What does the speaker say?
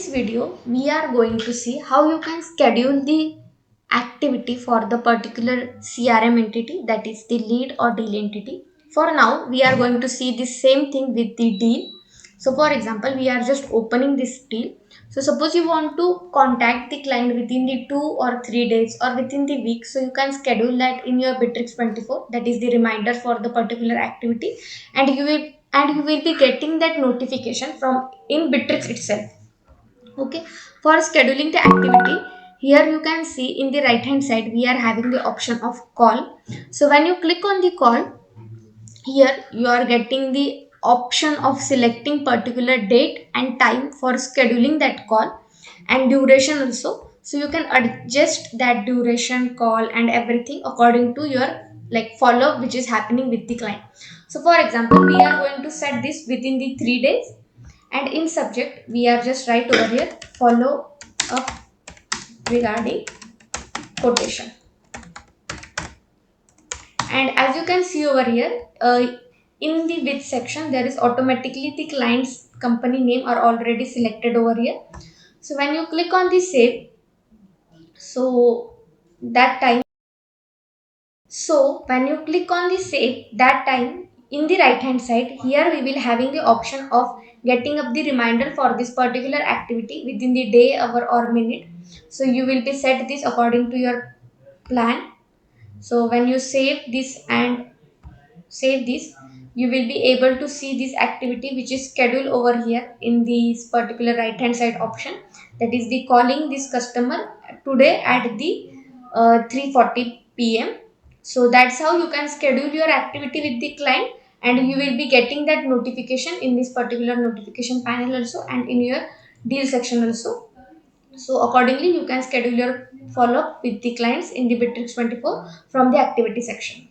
this video, we are going to see how you can schedule the activity for the particular CRM entity, that is the lead or deal entity. For now, we are going to see the same thing with the deal. So for example, we are just opening this deal. So suppose you want to contact the client within the 2 or 3 days or within the week. So you can schedule that in your Bitrix24, that is the reminder for the particular activity, and you will be getting that notification from in Bitrix itself. Okay, for scheduling the activity, here you can see in the right hand side we are having the option of call. So when you click on the call, here you are getting the option of selecting particular date and time for scheduling that call, and duration also. So you can adjust that duration, call, and everything according to your follow up which is happening with the client. So for example, we are going to set this within the 3 days, and in subject we are just write over here follow up regarding quotation. And as you can see over here, in the with section there is automatically the client's company name are already selected over here. So when you click on the save, so that time so when you click on the save, that time in the right hand side here we will having the option of getting up the reminder for this particular activity within the day, hour, or minute. So you will be set this according to your plan. So when you save this, you will be able to see this activity which is scheduled over here in this particular right hand side option, that is the calling this customer today at the 3:40 p.m. So that's how you can schedule your activity with the client, and you will be getting that notification in this particular notification panel also, and in your deal section also. So accordingly you can schedule your follow up with the clients in the Bitrix 24 from the activity section.